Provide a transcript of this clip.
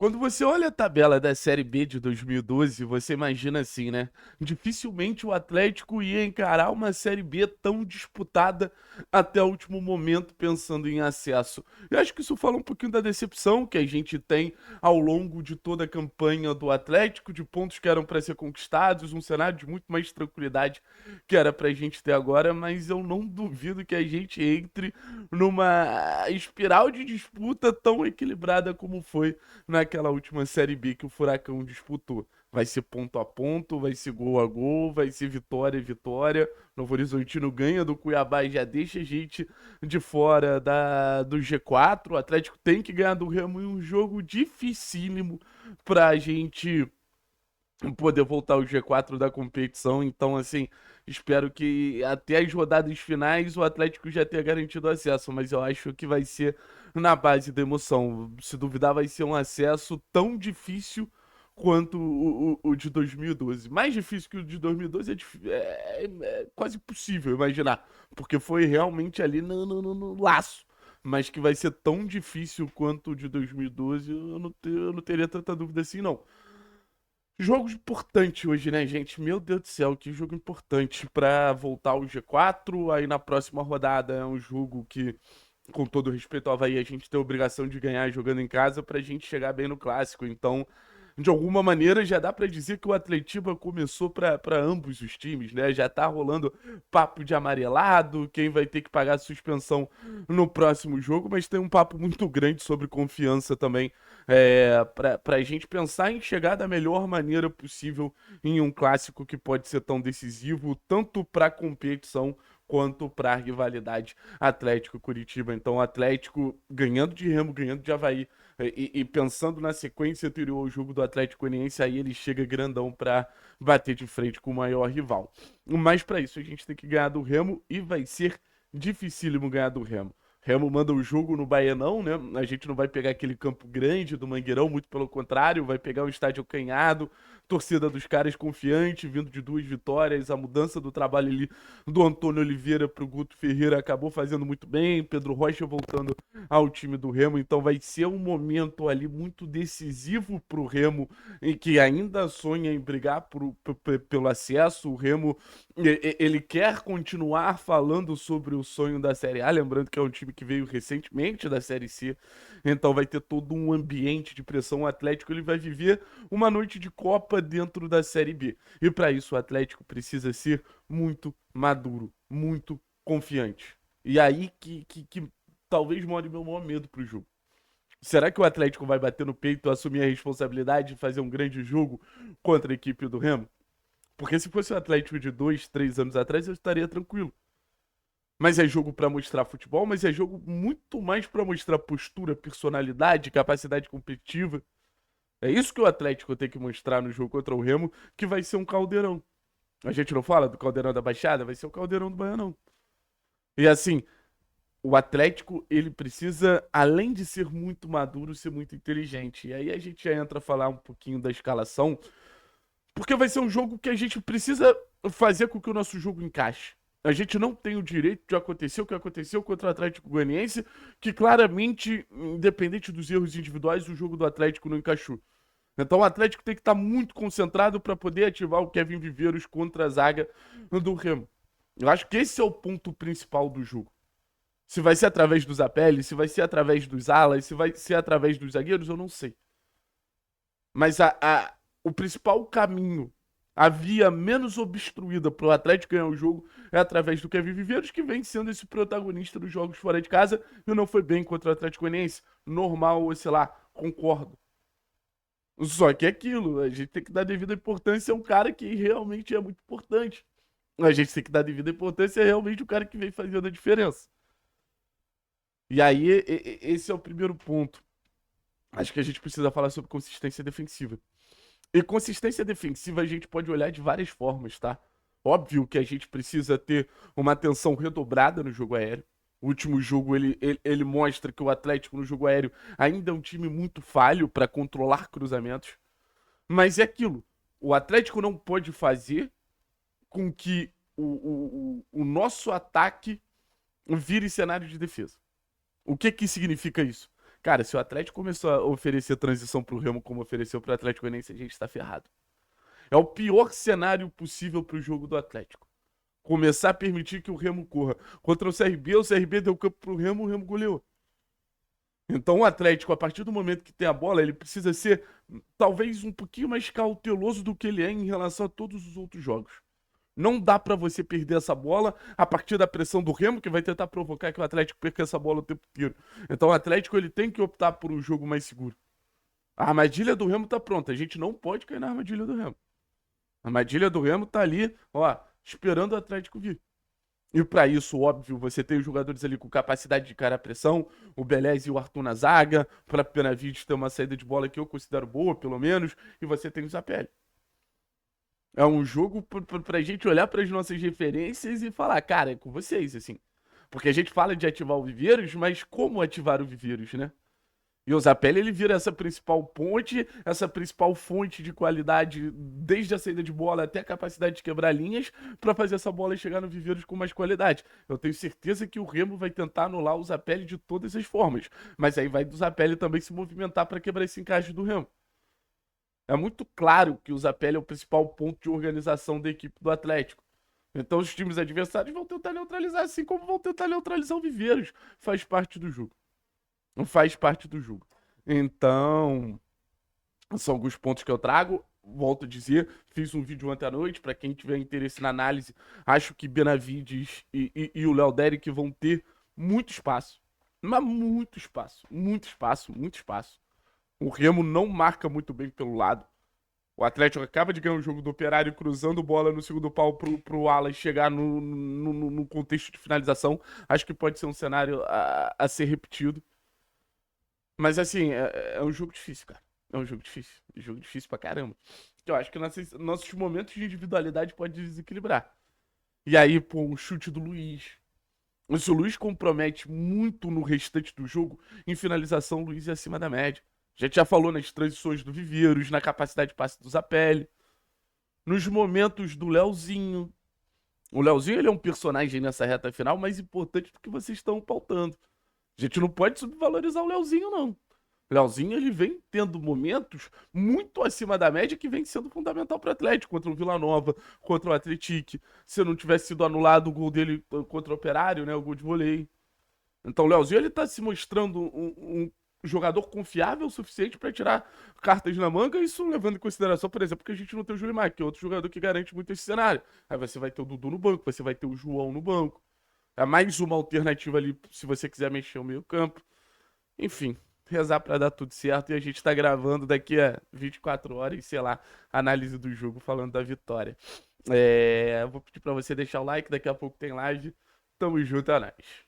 Quando você olha a tabela da Série B de 2012, você imagina assim, né? Dificilmente o Atlético ia encarar uma Série B tão disputada até o último momento, pensando em acesso. Eu acho que isso fala um pouquinho da decepção que a gente tem ao longo de toda a campanha do Atlético, de pontos que eram para ser conquistados, um cenário de muito mais tranquilidade que era para a gente ter agora, mas eu não duvido que a gente entre numa espiral de disputa tão equilibrada como foi naquela última Série B que o Furacão disputou. Vai ser ponto a ponto, vai ser gol a gol, vai ser vitória a vitória. Novo Horizontino ganha do Cuiabá e já deixa a gente de fora do G4. O Atlético tem que ganhar do Remo em um jogo dificílimo pra gente poder voltar ao G4 da competição. Então, assim, espero que até as rodadas finais o Atlético já tenha garantido acesso, mas eu acho que vai ser na base da emoção. Se duvidar, vai ser um acesso tão difícil quanto o de 2012. Mais difícil que o de 2012 é quase impossível imaginar, porque foi realmente ali no laço. Mas que vai ser tão difícil quanto o de 2012, eu não teria tanta dúvida assim, não. Jogo importante hoje, né, gente? Meu Deus do céu, que jogo importante pra voltar ao G4. Aí na próxima rodada é um jogo que, com todo respeito ao Avaí, a gente tem a obrigação de ganhar jogando em casa pra gente chegar bem no clássico. Então, de alguma maneira, já dá pra dizer que o Atletiba começou pra ambos os times, né? Já tá rolando papo de amarelado, quem vai ter que pagar a suspensão no próximo jogo, mas tem um papo muito grande sobre confiança também, pra gente pensar em chegar da melhor maneira possível em um clássico que pode ser tão decisivo, tanto pra competição quanto para a rivalidade Atlético-Curitiba. Então, o Atlético ganhando de Remo, ganhando de Avaí, e pensando na sequência anterior ao jogo do Atlético Goianiense, aí ele chega grandão para bater de frente com o maior rival. Mas para isso a gente tem que ganhar do Remo e vai ser dificílimo ganhar do Remo. Remo manda o jogo no Baianão, né? A gente não vai pegar aquele campo grande do Mangueirão, muito pelo contrário, vai pegar um estádio acanhado, torcida dos caras confiante, vindo de duas vitórias, a mudança do trabalho ali do Antônio Oliveira para o Guto Ferreira acabou fazendo muito bem, Pedro Rocha voltando ao time do Remo, então vai ser um momento ali muito decisivo para o Remo, em que ainda sonha em brigar pelo acesso. O Remo ele quer continuar falando sobre o sonho da Série A, lembrando que é um time que veio recentemente da Série C, então vai ter todo um ambiente de pressão. O Atlético ele vai viver uma noite de Copa dentro da Série B, e para isso o Atlético precisa ser muito maduro, muito confiante. E aí que talvez more meu maior medo pro jogo. Será que o Atlético vai bater no peito, assumir a responsabilidade de fazer um grande jogo contra a equipe do Remo? Porque se fosse o Atlético de 2, 3 anos atrás, eu estaria tranquilo. Mas é jogo pra mostrar futebol, mas é jogo muito mais pra mostrar postura, personalidade, capacidade competitiva. É isso que o Atlético tem que mostrar no jogo contra o Remo, que vai ser um caldeirão. A gente não fala do caldeirão da Baixada, vai ser o caldeirão do Baianão. E assim, o Atlético, ele precisa, além de ser muito maduro, ser muito inteligente. E aí a gente já entra a falar um pouquinho da escalação, porque vai ser um jogo que a gente precisa fazer com que o nosso jogo encaixe. A gente não tem o direito de acontecer o que aconteceu contra o Atlético Goianiense, que claramente, independente dos erros individuais, o jogo do Atlético não encaixou. Então o Atlético tem que estar muito concentrado para poder ativar o Kevin Viveiros contra a zaga do Remo. Eu acho que esse é o ponto principal do jogo. Se vai ser através dos Apelles, se vai ser através dos alas, se vai ser através dos zagueiros, eu não sei. Mas o principal caminho, a via menos obstruída para o Atlético ganhar o jogo é através do Kevin Viveiros, que vem sendo esse protagonista dos jogos fora de casa e não foi bem contra o Atlético Goianiense. Normal, sei lá, concordo. Só que é aquilo, a gente tem que dar devida importância a um cara que realmente é muito importante. A gente tem que dar devida importância a realmente o cara que vem fazendo a diferença. E aí, esse é o primeiro ponto. Acho que a gente precisa falar sobre consistência defensiva. E consistência defensiva a gente pode olhar de várias formas, tá? Óbvio que a gente precisa ter uma atenção redobrada no jogo aéreo. O último jogo ele mostra que o Atlético no jogo aéreo ainda é um time muito falho para controlar cruzamentos. Mas é aquilo. O Atlético não pode fazer com que o nosso ataque vire cenário de defesa. O que que significa isso? Cara, se o Atlético começou a oferecer transição pro Remo como ofereceu pro Atlético Goianiense, a gente tá ferrado. É o pior cenário possível pro jogo do Atlético. Começar a permitir que o Remo corra. Contra o CRB deu campo pro Remo, o Remo goleou. Então o Atlético, a partir do momento que tem a bola, ele precisa ser talvez um pouquinho mais cauteloso do que ele é em relação a todos os outros jogos. Não dá pra você perder essa bola a partir da pressão do Remo, que vai tentar provocar que o Atlético perca essa bola o tempo inteiro. Então o Atlético ele tem que optar por um jogo mais seguro. A armadilha do Remo tá pronta, a gente não pode cair na armadilha do Remo. A armadilha do Remo tá ali, ó, esperando o Atlético vir. E para isso, óbvio, você tem os jogadores ali com capacidade de encarar a pressão, o Belez e o Arthur na zaga, para Benavides ter uma saída de bola que eu considero boa, pelo menos, e você tem o Zapelli. É um jogo pra gente olhar para as nossas referências e falar, cara, é com vocês, assim. Porque a gente fala de ativar o Viveiros, mas como ativar o Viveiros, né? E o Zapelli, ele vira essa principal ponte, essa principal fonte de qualidade, desde a saída de bola até a capacidade de quebrar linhas, para fazer essa bola chegar no Viveiros com mais qualidade. Eu tenho certeza que o Remo vai tentar anular o Zapelli de todas as formas, mas aí vai do Zapelli também se movimentar para quebrar esse encaixe do Remo. É muito claro que o Zapelli é o principal ponto de organização da equipe do Atlético. Então os times adversários vão tentar neutralizar, assim como vão tentar neutralizar o Viveiros. Faz parte do jogo. Não faz parte do jogo. Então, são alguns pontos que eu trago. Volto a dizer, fiz um vídeo ontem à noite. Para quem tiver interesse na análise, acho que Benavides e o Léo Derek vão ter muito espaço. Mas muito espaço. Muito espaço, muito espaço. O Remo não marca muito bem pelo lado. O Atlético acaba de ganhar um jogo do Operário cruzando bola no segundo pau pro Alas chegar no contexto de finalização. Acho que pode ser um cenário a ser repetido. Mas assim, é um jogo difícil, cara. É um jogo difícil. Um jogo difícil pra caramba. Eu acho que nossos momentos de individualidade podem desequilibrar. E aí, pô, um chute do Luiz. Se o Luiz compromete muito no restante do jogo, em finalização, o Luiz é acima da média. A gente já falou nas transições do Viveiros, na capacidade de passe do Zapelli, nos momentos do Leozinho. O Leozinho ele é um personagem nessa reta final mais importante do que vocês estão pautando. A gente não pode subvalorizar o Leozinho, não. O Leozinho ele vem tendo momentos muito acima da média que vem sendo fundamental para o Atlético, contra o Vila Nova, contra o Atlético. Se não tivesse sido anulado o gol dele contra o Operário, né, o gol de vôlei. Então o Leozinho ele tá se mostrando um jogador confiável o suficiente para tirar cartas na manga, isso levando em consideração, por exemplo, que a gente não tem o Julimar, que é outro jogador que garante muito esse cenário. Aí você vai ter o Dudu no banco, você vai ter o João no banco. É mais uma alternativa ali se você quiser mexer o meio campo. Enfim, rezar pra dar tudo certo e a gente tá gravando daqui a 24 horas e, sei lá, análise do jogo falando da vitória. Eu vou pedir pra você deixar o like, daqui a pouco tem live. Tamo junto, é nóis.